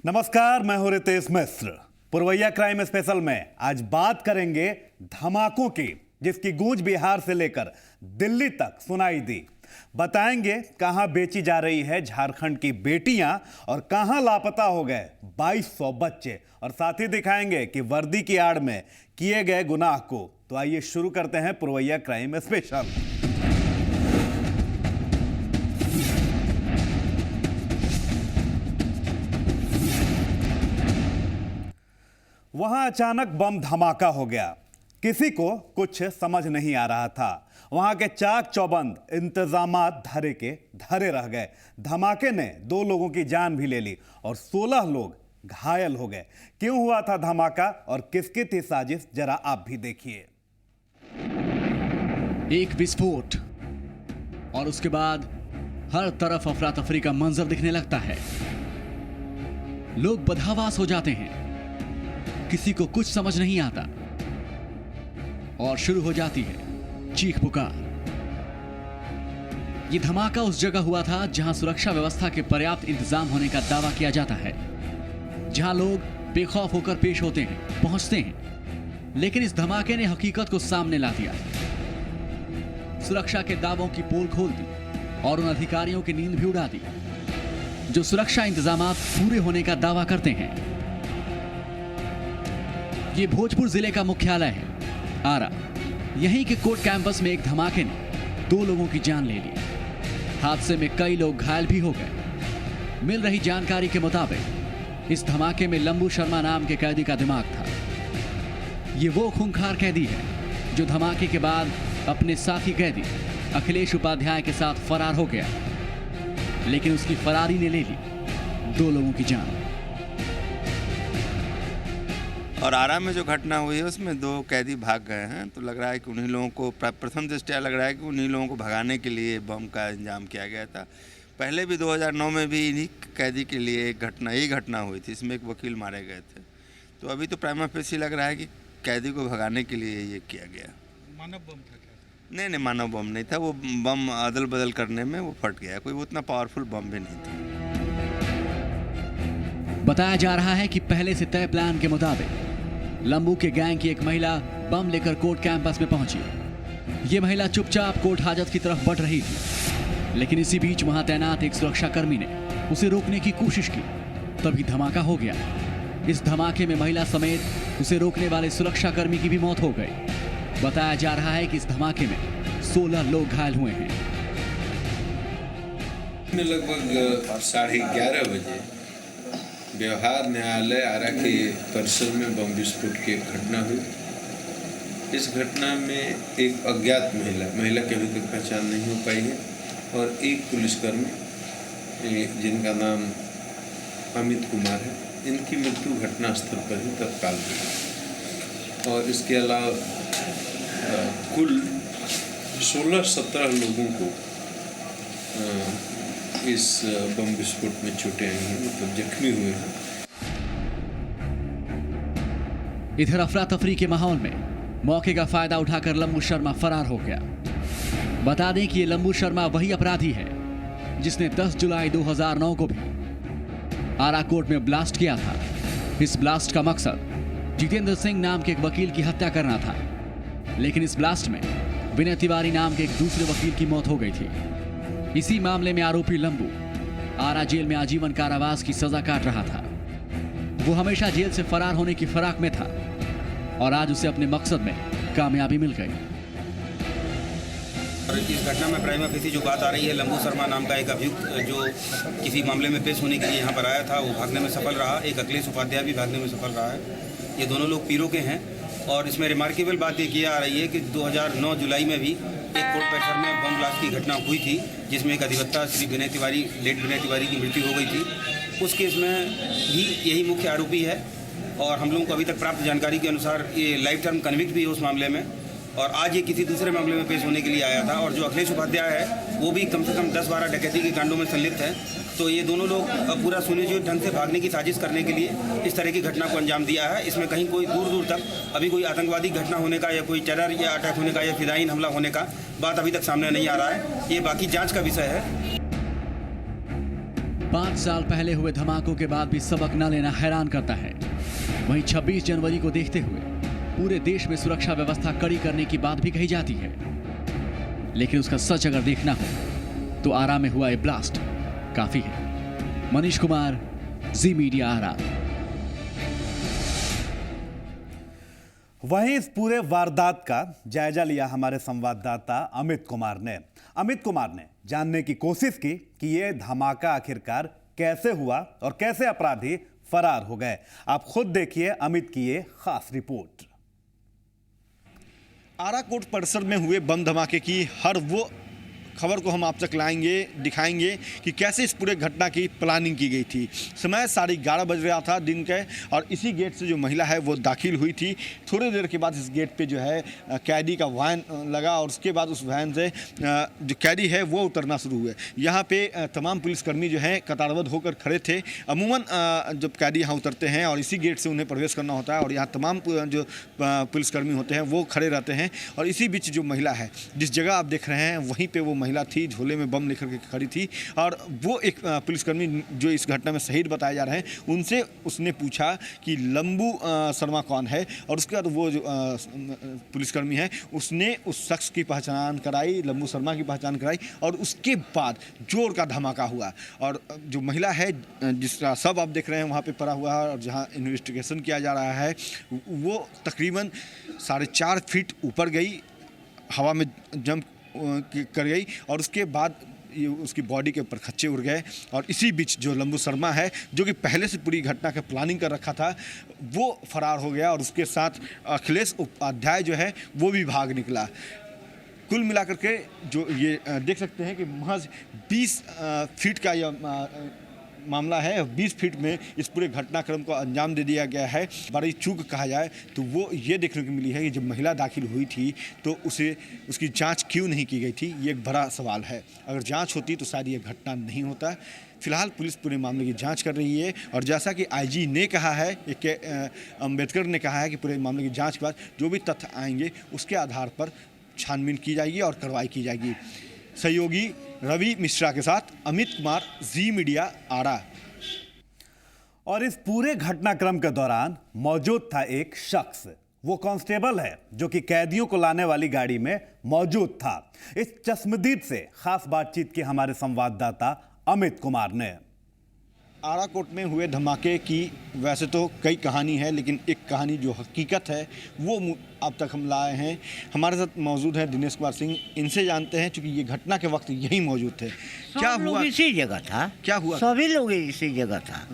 नमस्कार, मैं हूं रितेश मिश्र। पुरवैया क्राइम स्पेशल में आज बात करेंगे धमाकों की, जिसकी गूंज बिहार से लेकर दिल्ली तक सुनाई दी। बताएंगे कहां बेची जा रही है झारखंड की बेटियां और कहां लापता हो गए 2200 बच्चे, और साथ ही दिखाएंगे कि वर्दी की आड़ में किए गए गुनाह को। तो आइए शुरू करते हैं पुरवैया क्राइम स्पेशल। वहां अचानक बम धमाका हो गया। किसी को कुछ समझ नहीं आ रहा था। वहां के चाक चौबंद इंतजामात धरे के धरे रह गए। धमाके ने 2 लोगों की जान भी ले ली और 16 लोग घायल हो गए। क्यों हुआ था धमाका और किसकी थी साजिश, जरा आप भी देखिए। एक विस्फोट और उसके बाद हर तरफ अफरा तफरी का मंजर दिखने लगता है। लोग बदहवास हो जाते हैं, किसी को कुछ समझ नहीं आता और शुरू हो जाती है चीख पुकार। यह धमाका उस जगह हुआ था जहां सुरक्षा व्यवस्था के पर्याप्त इंतजाम होने का दावा किया जाता है, जहां लोग बेखौफ होकर पेश होते हैं, पहुंचते हैं। लेकिन इस धमाके ने हकीकत को सामने ला दिया। सुरक्षा के दावों की पोल खोल दी और उन अधिकारियों की नींद भी उड़ा दी जो सुरक्षा इंतजामात पूरे होने का दावा करते हैं। ये भोजपुर जिले का मुख्यालय है, आरा। यहीं के कोर्ट कैंपस में एक धमाके ने 2 लोगों की जान ले ली। हादसे में कई लोग घायल भी हो गए। मिल रही जानकारी के मुताबिक इस धमाके में लंबू शर्मा नाम के कैदी का दिमाग था। ये वो खूंखार कैदी है जो धमाके के बाद अपने साथी कैदी अखिलेश उपाध्याय के साथ फरार हो गया, लेकिन उसकी फरारी ने ले ली 2 लोगों की जान। और आरा में जो घटना हुई है उसमें 2 कैदी भाग गए हैं। तो लग रहा है कि उन्हीं लोगों को, प्रथम दृष्टया लग रहा है कि उन्हीं लोगों को भगाने के लिए बम का इंतजाम किया गया था। पहले भी 2009 में भी इन्हीं कैदी के लिए यही घटना हुई थी। इसमें एक वकील मारे गए थे। तो अभी तो प्राइमा फेसी लग रहा है कि कैदी को भगाने के लिए ये किया गया। मानव बम था क्या? नहीं, मानव बम नहीं था। वो बम अदल बदल करने में वो फट गया। कोई उतना पावरफुल बम भी नहीं था। बताया जा रहा है कि पहले से तय प्लान के मुताबिक लंबू के गैंग की एक महिला बम लेकर कोर्ट कैंपस में पहुंची। ये महिला चुपचाप कोर्ट हाजत की तरफ बढ़ रही थी, लेकिन इसी बीच वहां तैनात एक सुरक्षाकर्मी ने उसे रोकने की कोशिश की। तभी धमाका हो गया। इस धमाके में महिला समेत उसे रोकने वाले सुरक्षाकर्मी की भी मौत हो गई। बताया जा रहा है कि इस धमाके में 16 लोग घायल हुए हैं। लगभग 11:30 बजे व्यवहार न्यायालय आरा के परिसर में बम विस्फोट की एक घटना हुई। इस घटना में एक अज्ञात महिला की अभी तक पहचान नहीं हो पाई है, और एक पुलिसकर्मी जिनका नाम अमित कुमार है, इनकी मृत्यु घटनास्थल पर ही तत्काल हुई। और इसके अलावा कुल 16-17 लोगों को इस बम विस्फोट में चोटें आई हैं, मतलब जख्मी हुए हैं। इधर अफरा तफरी के माहौल में मौके का फायदा उठाकर लंबू शर्मा फरार हो गया। बता दें कि ये लंबू शर्मा वही अपराधी है जिसने 10 जुलाई 2009 को भी आरा कोर्ट में ब्लास्ट किया था। इस ब्लास्ट का मकसद जितेंद्र सिंह नाम के एक वकील की हत्या करना था, लेकिन इस ब्लास्ट में विनय तिवारी नाम के एक दूसरे वकील की मौत हो गई थी। इसी मामले में आरोपी लंबू आरा जेल में आजीवन कारावास की सजा काट रहा था। वो हमेशा जेल से फरार होने की फिराक में था और आज उसे अपने मकसद में कामयाबी मिल गई। और इस घटना में प्राइमा फेसी जो बात आ रही है, लंबू शर्मा नाम का एक अभियुक्त जो किसी मामले में पेश होने के लिए यहाँ पर आया था, वो भागने में सफल रहा। एक अखिलेश उपाध्याय भी भागने में सफल रहा है। ये दोनों लोग पीरो के हैं। और इसमें रिमार्केबल बात ये आ रही है कि 2009 जुलाई में भी एक कोर्ट परिसर में बम ब्लास्ट की घटना हुई थी, जिसमें एक अधिवक्ता श्री विनय तिवारी, लेट विनय तिवारी की मृत्यु हो गई थी। उस केस में भी यही मुख्य आरोपी है, और हम लोगों को अभी तक प्राप्त जानकारी के अनुसार ये लाइफ टर्म कन्विक्ट भी है उस मामले में। और आज ये किसी दूसरे मामले में पेश होने के लिए आया था। और जो अखिलेश उपाध्याय है वो भी कम से कम 10-12 डकैती के कांडों में संलिप्त है। तो ये दोनों लोग पूरा सुनियोजित ढंग से भागने की साजिश करने के लिए इस तरह की घटना को अंजाम दिया है। इसमें कहीं कोई दूर दूर तक अभी कोई आतंकवादी घटना होने का या कोई टेरर या अटैक होने का या फिदायीन हमला होने का बात अभी तक सामने नहीं आ रहा है। ये बाकी जांच का विषय है। 5 साल पहले हुए धमाकों के बाद भी सबक न लेना हैरान करता है। वहीं 26 जनवरी को देखते हुए पूरे देश में सुरक्षा व्यवस्था कड़ी करने की बात भी कही जाती है, लेकिन उसका सच अगर देखना हो तो आरा में हुआ ये ब्लास्ट काफी है। मनीष कुमार, जी मीडिया, आरा। वहीं इस पूरे वारदात का जायजा लिया हमारे संवाददाता अमित कुमार ने। अमित कुमार ने जानने की कोशिश की कि यह धमाका आखिरकार कैसे हुआ और कैसे अपराधी फरार हो गए। आप खुद देखिए अमित की ये खास रिपोर्ट। आरा कोर्ट परिसर में हुए बम धमाके की हर वो खबर को हम आप तक लाएंगे, दिखाएंगे कि कैसे इस पूरे घटना की प्लानिंग की गई थी। समय 11:30 बज रहा था दिन के, और इसी गेट से जो महिला है वो दाखिल हुई थी। थोड़ी देर के बाद इस गेट पे जो है कैदी का वैन लगा, और उसके बाद उस वैन से जो कैदी है वो उतरना शुरू हुए। यहाँ पे तमाम पुलिसकर्मी जो हैं कतारबद्ध होकर खड़े थे। अमूमन जब कैदी यहाँ उतरते हैं और इसी गेट से उन्हें प्रवेश करना होता है, और यहाँ तमाम जो पुलिसकर्मी होते हैं वो खड़े रहते हैं। और इसी बीच जो महिला है, जिस जगह आप देख रहे हैं वहीं पर वो महिला थी, झोले में बम लेकर के खड़ी थी। और वो एक पुलिसकर्मी जो इस घटना में शहीद बताए जा रहे हैं, उनसे उसने पूछा कि लंबू शर्मा कौन है, और उसके बाद वो जो पुलिसकर्मी है उसने उस शख्स की पहचान कराई, लंबू शर्मा की पहचान कराई, और उसके बाद जोर का धमाका हुआ। और जो महिला है जिसका सब आप देख रहे हैं वहाँ पे पड़ा हुआ है, और जहाँ इन्वेस्टिगेशन किया जा रहा है, वो तकरीबन 4.5 फीट ऊपर गई, हवा में जंप कर गई, और उसके बाद ये उसकी बॉडी के ऊपर खच्चे उड़ गए। और इसी बीच जो लंबू शर्मा है, जो कि पहले से पूरी घटना का प्लानिंग कर रखा था, वो फरार हो गया, और उसके साथ अखिलेश उपाध्याय जो है वो भी भाग निकला। कुल मिलाकर के जो ये देख सकते हैं कि महज 20 फीट का यह मामला है। 20 फीट में इस पूरे घटनाक्रम को अंजाम दे दिया गया है। बड़ी चूक कहा जाए तो वो ये देखने को मिली है कि जब महिला दाखिल हुई थी तो उसकी जांच क्यों नहीं की गई थी, ये एक बड़ा सवाल है। अगर जांच होती तो शायद ये घटना नहीं होता। फिलहाल पुलिस पूरे मामले की जांच कर रही है, और जैसा कि आईजी ने कहा है, अम्बेडकर ने कहा है कि पूरे मामले की जाँच के बाद जो भी तथ्य आएंगे उसके आधार पर छानबीन की जाएगी और कार्रवाई की जाएगी। सहयोगी रवि मिश्रा के साथ अमित कुमार, जी मीडिया, आरा। और इस पूरे घटनाक्रम के दौरान मौजूद था एक शख्स। वो कांस्टेबल है जो कि कैदियों को लाने वाली गाड़ी में मौजूद था। इस चश्मदीद से खास बातचीत की हमारे संवाददाता अमित कुमार ने। आरा कोर्ट में हुए धमाके की वैसे तो कई कहानी है, लेकिन एक कहानी जो हकीकत है वो अब तक हम लाए हैं। हमारे साथ मौजूद है दिनेश कुमार सिंह, इनसे जानते हैं, चूँकि ये घटना के वक्त यही मौजूद थे। क्या हुआ? इसी जगह था। क्या हुआ? सभी लोग इसी जगह था।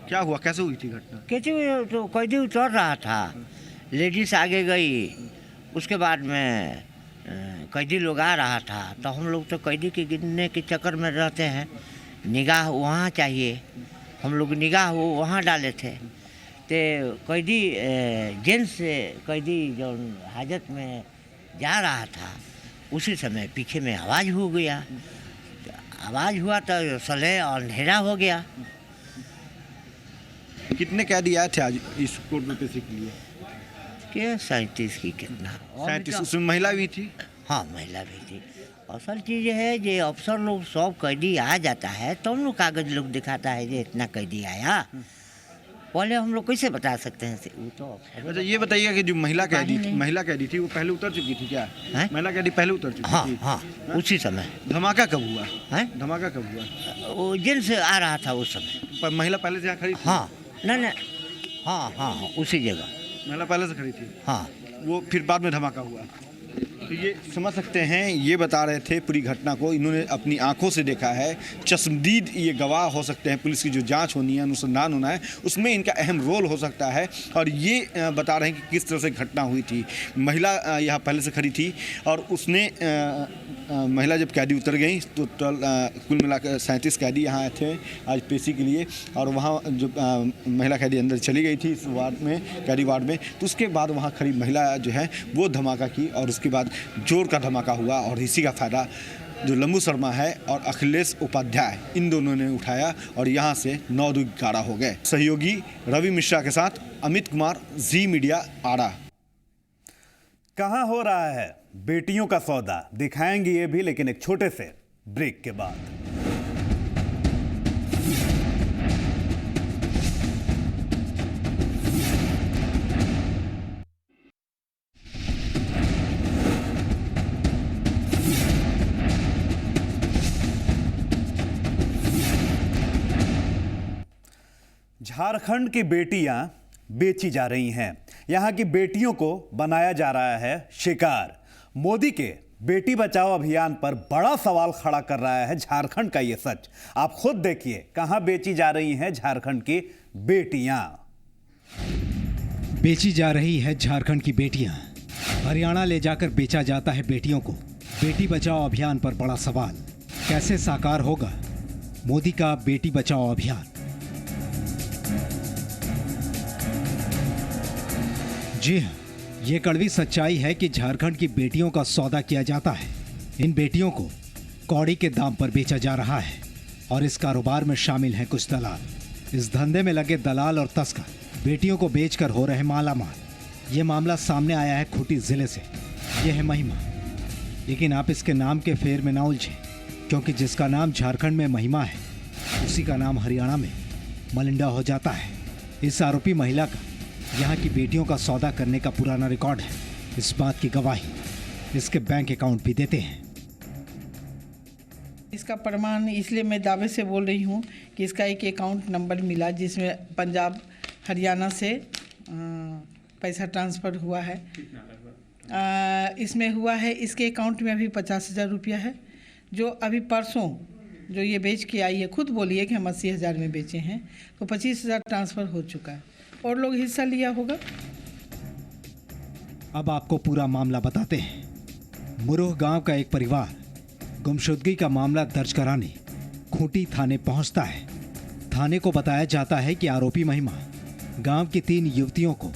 क्या हुआ, कैसे हुई थी घटना? कैसे हुई? तो कैदी उतर रहा था, लेडीज आगे गई, उसके बाद में कैदी लोग आ रहा था। तो हम लोग तो कैदी के गिनने के चक्कर में रहते हैं, निगाह वहाँ चाहिए, हम लोग निगाह वो वहाँ डाले थे। तो कैदी जेंट्स कैदी जो हाजत में जा रहा था, उसी समय पीछे में आवाज़ हो गया। आवाज़ हुआ तो सले और अंधेरा हो गया। कितने कैदी आए थे आज इस कोर्ट में पेशी के लिए? क्या 37 की कितना? 37। उसमें महिला भी थी? हाँ, महिला भी थी। असल चीज़ है जे अफसर लोग सब कैदी आ जाता है तो हम लोग कागज लोग दिखाता है जे इतना कैदी आया। पहले हम लोग कैसे बता सकते हैं? वो तो अच्छा, ये बताइएगा कि जो महिला कैदी थी वो पहले उतर चुकी थी क्या? महिला कैदी पहले उतर चुकी थी? हाँ, उसी समय। धमाका कब हुआ? है धमाका कब हुआ? वो जेंट्स आ रहा था उस समय। पर महिला पहले से यहाँ खड़ी थी? हाँ, नहीं, हाँ, उसी जगह महिला पहले से खड़ी थी। हाँ, वो फिर बाद में धमाका हुआ। तो ये समझ सकते हैं, ये बता रहे थे पूरी घटना को इन्होंने अपनी आंखों से देखा है। चश्मदीद ये गवाह हो सकते हैं, पुलिस की जो जांच होनी है, अनुसंधान होना है, उसमें इनका अहम रोल हो सकता है। और ये बता रहे हैं कि किस तरह से घटना हुई थी। महिला यहाँ पहले से खड़ी थी, और उसने महिला जब कैदी उतर गई तो कुल मिलाकर 37 कैदी यहाँ आए थे आज पेशी के लिए। और वहाँ जो महिला कैदी अंदर चली गई थी इस वार्ड में, कैदी वार्ड में, तो उसके बाद वहाँ खड़ी महिला जो है वो धमाका की, और उसके बाद जोर का धमाका हुआ। और इसी का फ़ायदा जो लंबू शर्मा है और अखिलेश उपाध्याय, इन दोनों ने उठाया, और यहाँ से 9-11 हो गए। सहयोगी रवि मिश्रा के साथ अमित कुमार, जी मीडिया, आरा। कहाँ हो रहा है बेटियों का सौदा, दिखाएंगे ये भी, लेकिन एक छोटे से ब्रेक के बाद। झारखंड की बेटियां बेची जा रही हैं। यहां की बेटियों को बनाया जा रहा है शिकार। मोदी के बेटी बचाओ अभियान पर बड़ा सवाल खड़ा कर रहा है झारखंड का ये सच। आप खुद देखिए कहां बेची जा रही हैं झारखंड की बेटियां। बेची जा रही है झारखंड की बेटियां। हरियाणा ले जाकर बेचा जाता है बेटियों को। बेटी बचाओ अभियान पर बड़ा सवाल, कैसे साकार होगा मोदी का बेटी बचाओ अभियान। जी हां, ये कड़वी सच्चाई है कि झारखंड की बेटियों का सौदा किया जाता है। इन बेटियों को कौड़ी के दाम पर बेचा जा रहा है और इस कारोबार में शामिल हैं कुछ दलाल। इस धंधे में लगे दलाल और तस्कर बेटियों को बेचकर हो रहे मालामाल। ये मामला सामने आया है खूंटी जिले से। यह है महिमा, लेकिन आप इसके नाम के फेर में ना उलझें, क्योंकि जिसका नाम झारखंड में महिमा है उसी का नाम हरियाणा में मलिंडा हो जाता है। इस आरोपी महिला का यहाँ की बेटियों का सौदा करने का पुराना रिकॉर्ड है। इस बात की गवाही इसके बैंक अकाउंट भी देते हैं। इसका प्रमाण इसलिए मैं दावे से बोल रही हूँ कि इसका एक अकाउंट नंबर मिला जिसमें पंजाब हरियाणा से पैसा ट्रांसफ़र हुआ है। इसमें हुआ है, इसके अकाउंट में अभी 50,000 रुपया है, जो अभी परसों जो ये बेच के आई है, खुद बोली है कि हम 80,000 में बेचे हैं, तो 25,000 ट्रांसफ़र हो चुका है और लोग हिस्सा लिया होगा। अब आपको पूरा मामला बताते हैं। मुरुह गांव का एक परिवार गुमशुदगी का मामला दर्ज कराने खूंटी थाने पहुंचता है। थाने को बताया जाता है कि आरोपी महिमा गांव की 3 युवतियों को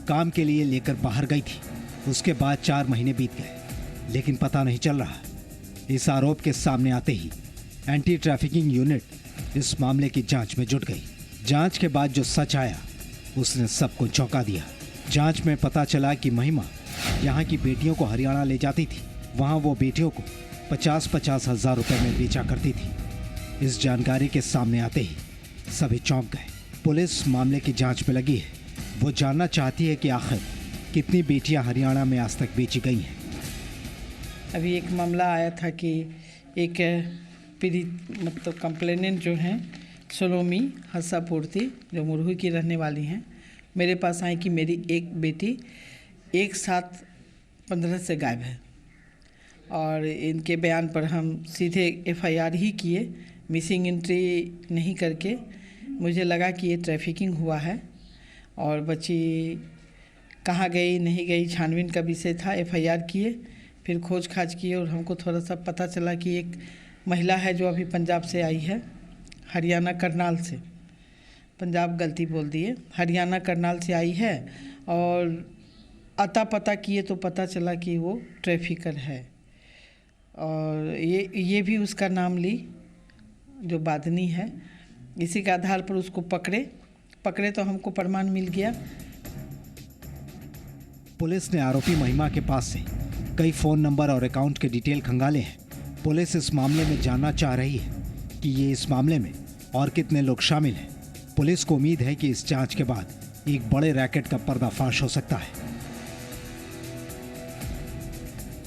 काम के लिए लेकर बाहर गई थी। उसके बाद 4 महीने बीत गए, लेकिन पता नहीं चल रहा। इस आरोप के सामने आते ही एंटी ट्रैफिकिंग यूनिट इस मामले की जांच में जुट गई। जांच के बाद जो सच आया उसने सबको चौंका दिया। जांच में पता चला कि महिमा यहाँ की बेटियों को हरियाणा ले जाती थी। वहाँ वो बेटियों को 50-50 हज़ार रुपये में बेचा करती थी। इस जानकारी के सामने आते ही सभी चौंक गए। पुलिस मामले की जांच में लगी है। वो जानना चाहती है कि आखिर कितनी बेटियां हरियाणा में आज तक बेची गई हैं। अभी एक मामला आया था कि एक पीड़ित मतलब कंप्लेनेंट जो हैं सलोमी हस्सापूर्ति, जो मुरहू की रहने वाली हैं, मेरे पास आई कि मेरी एक बेटी 1/7/15 से गायब है। और इनके बयान पर हम सीधे FIR ही किए, मिसिंग एंट्री नहीं करके। मुझे लगा कि ये ट्रैफिकिंग हुआ है और बच्ची कहाँ गई नहीं गई छानबीन का विषय था। FIR किए, फिर खोज खाज किए और हमको थोड़ा सा पता चला कि एक महिला है जो अभी पंजाब से आई है, हरियाणा करनाल से। पंजाब गलती बोल दिए, हरियाणा करनाल से आई है। और अता पता किए तो पता चला कि वो ट्रैफिकर है। और ये भी उसका नाम ली जो बादनी है। इसी के आधार पर उसको पकड़े तो हमको प्रमाण मिल गया। पुलिस ने आरोपी महिमा के पास से कई फ़ोन नंबर और अकाउंट के डिटेल खंगाले हैं। पुलिस इस मामले में जानना चाह रही है कि ये इस मामले में और कितने लोग शामिल हैं। पुलिस को उम्मीद है कि इस जांच के बाद एक बड़े रैकेट का पर्दाफाश हो सकता है।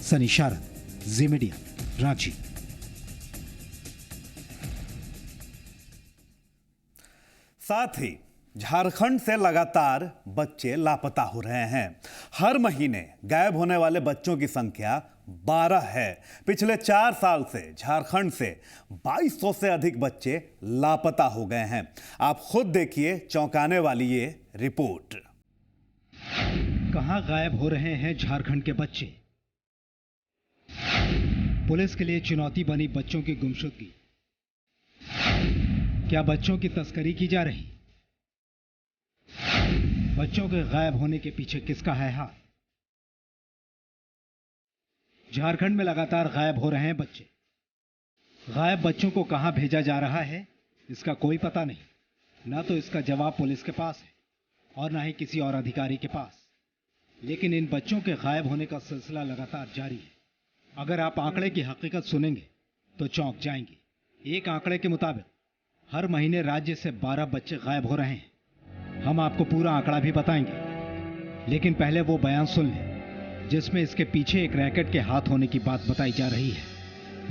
सनी शारद, जी मीडिया, रांची। साथ ही झारखंड से लगातार बच्चे लापता हो रहे हैं। हर महीने गायब होने वाले बच्चों की संख्या 12 है। पिछले 4 साल से झारखंड से 2200 से अधिक बच्चे लापता हो गए हैं। आप खुद देखिए चौंकाने वाली ये रिपोर्ट। कहां गायब हो रहे हैं झारखंड के बच्चे? पुलिस के लिए चुनौती बनी बच्चों की गुमशुदगी। क्या बच्चों की तस्करी की जा रही? बच्चों के गायब होने के पीछे किसका है हाथ? झारखंड में लगातार गायब हो रहे हैं बच्चे। गायब बच्चों को कहां भेजा जा रहा है इसका कोई पता नहीं। ना तो इसका जवाब पुलिस के पास है और ना ही किसी और अधिकारी के पास। लेकिन इन बच्चों के गायब होने का सिलसिला लगातार जारी है। अगर आप आंकड़े की हकीकत सुनेंगे तो चौंक जाएंगे। एक आंकड़े के मुताबिक हर महीने राज्य से 12 बच्चे गायब हो रहे हैं। हम आपको पूरा आंकड़ा भी बताएंगे, लेकिन पहले वो बयान सुन लें जिसमें इसके पीछे एक रैकेट के हाथ होने की बात बताई जा रही है।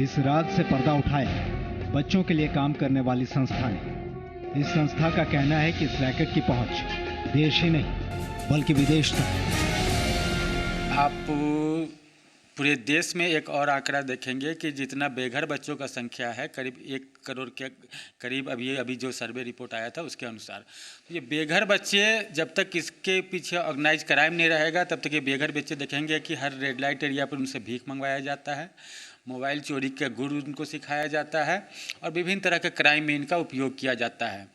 इस राज से पर्दा उठाया बच्चों के लिए काम करने वाली संस्था ने। इस संस्था का कहना है कि इस रैकेट की पहुंच देश ही नहीं बल्कि विदेश तक। आप पूरे देश में एक और आंकड़ा देखेंगे कि जितना बेघर बच्चों का संख्या है करीब 1 करोड़ के करीब अभी जो सर्वे रिपोर्ट आया था उसके अनुसार, तो ये बेघर बच्चे जब तक इसके पीछे ऑर्गेनाइज क्राइम नहीं रहेगा तब तक ये बेघर बच्चे देखेंगे कि हर रेड लाइट एरिया पर उनसे भीख मंगवाया जाता है, मोबाइल चोरी का गुर उनको सिखाया जाता है और विभिन्न तरह के क्राइम में इनका उपयोग किया जाता है।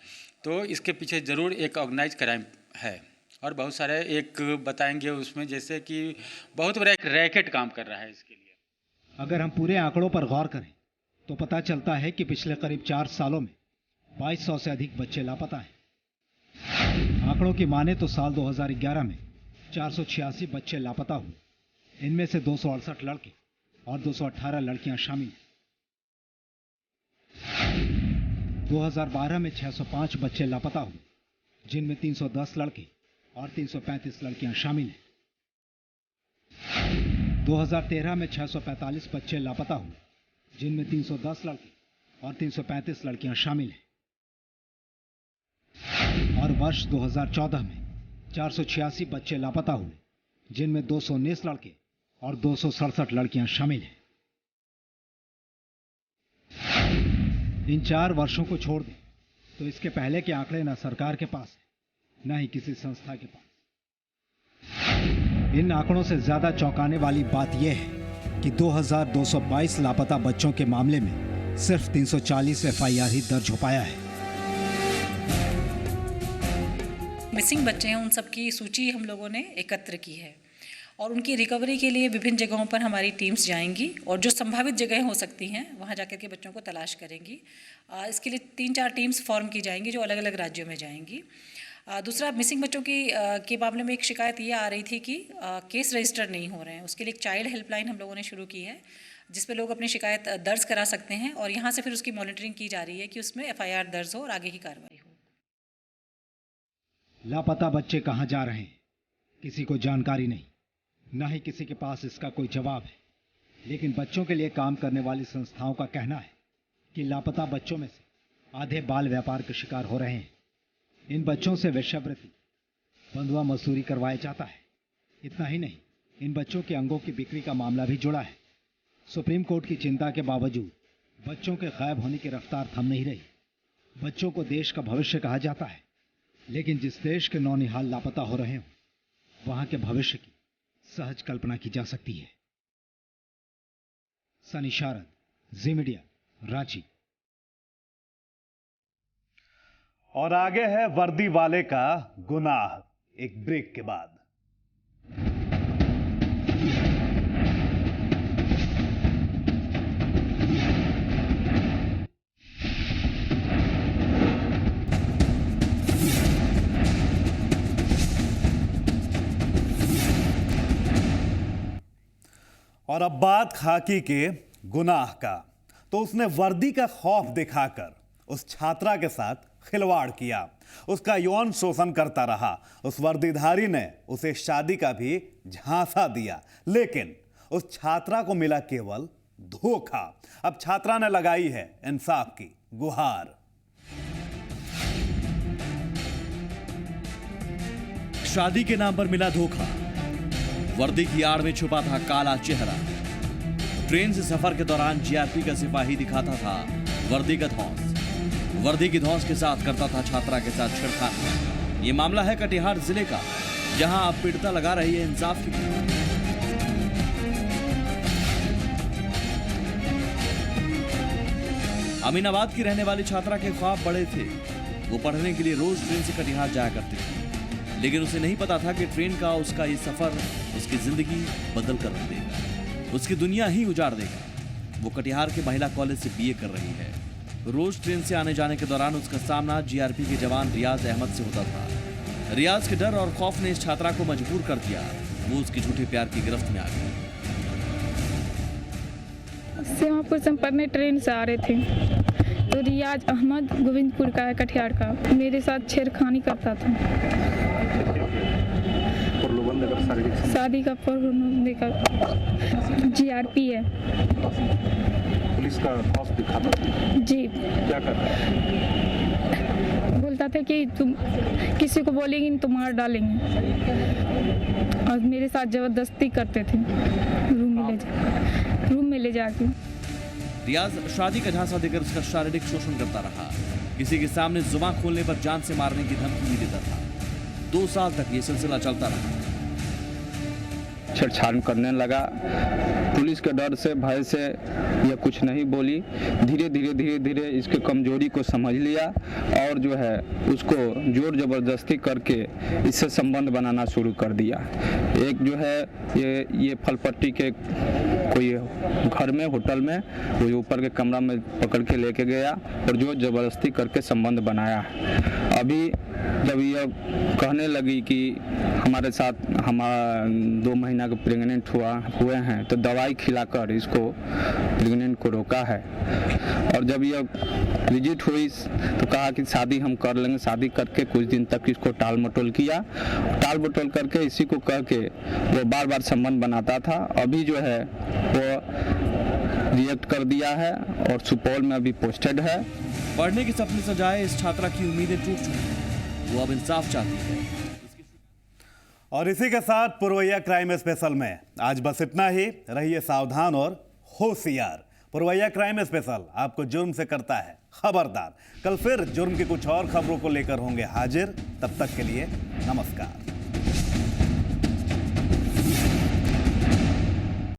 तो इसके पीछे ज़रूर एक ऑर्गेनाइज क्राइम है और बहुत सारे एक बताएंगे उसमें, जैसे कि बहुत बड़ा एक रैकेट काम कर रहा है इसके लिए। अगर हम पूरे आंकड़ों पर गौर करें तो पता चलता है कि पिछले करीब 4 सालों में 2200 से अधिक बच्चे लापता हैं। आंकड़ों की माने तो साल 2011 में 486 बच्चे लापता हुए। इनमें से 268 लड़के और 218 लड़कियां शामिल हैं। 2012 में 605 बच्चे लापता हुए, जिनमें 310 लड़के और 335 लड़कियां शामिल हैं। 2013 में 645 बच्चे लापता हुए, जिनमें 310 लड़के और 335 लड़कियां शामिल हैं। और वर्ष 2014 में 486 बच्चे लापता हुए, जिनमें 219 लड़के और 267 लड़कियां शामिल हैं। इन 4 वर्षों को छोड़ दें तो इसके पहले के आंकड़े न सरकार के पास है न ही किसी संस्था के पास। इन आंकड़ों से ज्यादा चौंकाने वाली बात यह है कि 2222 लापता बच्चों के मामले में सिर्फ 340 एफआईआर ही दर्ज हो पाया है। मिसिंग बच्चे हैं, उन सब की सूची हम लोगों ने एकत्र की है और उनकी रिकवरी के लिए विभिन्न जगहों पर हमारी टीम्स जाएंगी और जो संभावित जगहें हो सकती हैं वहाँ जाकर के बच्चों को तलाश करेंगी। इसके लिए 3-4 टीम्स फॉर्म की जाएंगी जो अलग अलग राज्यों में जाएंगी। दूसरा, मिसिंग बच्चों के मामले में एक शिकायत ये आ रही थी कि केस रजिस्टर नहीं हो रहे हैं। उसके लिए एक चाइल्ड हेल्पलाइन हम लोगों ने शुरू की है जिस पे लोग अपनी शिकायत दर्ज करा सकते हैं और यहाँ से फिर उसकी मॉनिटरिंग की जा रही है कि उसमें एफआईआर दर्ज हो और आगे की कार्रवाई हो। लापता बच्चे कहाँ जा रहे हैं किसी को जानकारी नहीं, न ही किसी के पास इसका कोई जवाब है। लेकिन बच्चों के लिए काम करने वाली संस्थाओं का कहना है कि लापता बच्चों में से आधे बाल व्यापार के शिकार हो रहे हैं। इन बच्चों से वेश्यावृत्ति, बंधुआ मजदूरी करवाया जाता है। इतना ही नहीं, इन बच्चों के अंगों की बिक्री का मामला भी जुड़ा है। सुप्रीम कोर्ट की चिंता के बावजूद बच्चों के गायब होने की रफ्तार थम नहीं रही। बच्चों को देश का भविष्य कहा जाता है, लेकिन जिस देश के नौनिहाल लापता हो रहे हों वहां के भविष्य की सहज कल्पना की जा सकती है। सनी शारद, जी मीडिया, रांची। और आगे है वर्दी वाले का गुनाह, एक ब्रेक के बाद। और अब बात खाकी के गुनाह का। तो उसने वर्दी का खौफ दिखाकर उस छात्रा के साथ खिलवाड़ किया, उसका यौन शोषण करता रहा। उस वर्दीधारी ने उसे शादी का भी झांसा दिया, लेकिन उस छात्रा को मिला केवल धोखा। अब छात्रा ने लगाई है इंसाफ की गुहार। शादी के नाम पर मिला धोखा, वर्दी की आड़ में छुपा था काला चेहरा। ट्रेन से सफर के दौरान जीआरपी का सिपाही दिखाता था वर्दी का धौंस। वर्दी की धौंस के साथ करता था छात्रा के साथ छेड़खानी। ये मामला है कटिहार जिले का, जहां अब पीड़िता लगा रही है इंसाफ की गुहार। अमीनाबाद की रहने वाली छात्रा के ख्वाब बड़े थे। वो पढ़ने के लिए रोज ट्रेन से कटिहार जाया करती थी, लेकिन उसे नहीं पता था कि ट्रेन का उसका ये सफर उसकी जिंदगी बदल कर रख देगा, उसकी दुनिया ही उजाड़ देगा। वो कटिहार के महिला कॉलेज से बीए कर रही है। रोज ट्रेन से आने जाने के दौरान उसका सामना जीआरपी के जवान रियाज अहमद से होता था। रियाज के डर और खौफ ने इस छात्रा को मजबूर कर दिया। वो उसके झूठे प्यार की गिरफ्त में आ गई। सेवापुर से हम पढ़ने ट्रेन से आ रहे थे तो रियाज अहमद गोविंदपुर का है, कटिहार का, मेरे साथ छेड़खानी करता था। शादी का प्रलोभन देकर। जीआरपी है। पुलिस का खौफ दिखाता था। जी। क्या करता है? थे कि तुम किसी को बोलेंगी तो मार डालेंगे, और मेरे साथ ज़बरदस्ती करते थे रूम में ले जाके। रियाज शादी का झांसा देकर उसका शारीरिक शोषण करता रहा। किसी के सामने जुबान खोलने पर जान से मारने की धमकी भी देता था। 2 साल तक ये सिलसिला चलता रहा। छेड़छाड़ करने लगा। पुलिस के डर से, भय से यह कुछ नहीं बोली। धीरे धीरे इसके कमजोरी को समझ लिया और जो है उसको जोर जबरदस्ती करके इससे संबंध बनाना शुरू कर दिया। एक जो है ये फलपट्टी के कोई घर में, होटल में, वो ऊपर के कमरा में पकड़ के लेके गया और जोर जबरदस्ती करके संबंध बनाया। अभी जब यह कहने लगी कि हमारे साथ हमारा 2 महीना का प्रेग्नेंट हुए हैं, तो दवाई खिलाकर इसको प्रेग्नेंट को रोका है। और जब यह विजिट हुई तो कहा कि शादी हम कर लेंगे। शादी करके कुछ दिन तक इसको टाल मटोल किया। टाल मटोल करके इसी को कह के वो बार बार संबंध बनाता था। अभी जो है वो रिएक्ट कर दिया है और सुपौल में अभी पोस्टेड है। पढ़ने के सपने सजाए इस छात्रा की उम्मीदें टूट चुकी हैं। वो अब इंसाफ चाहती है। और इसी के साथ पुरवैया क्राइम स्पेशल में आज बस इतना ही। रहिए सावधान और होशियार। पुरवैया क्राइम स्पेशल आपको जुर्म से करता है खबरदार। कल फिर जुर्म की कुछ और खबरों को लेकर होंगे हाजिर। तब तक के लिए नमस्कार।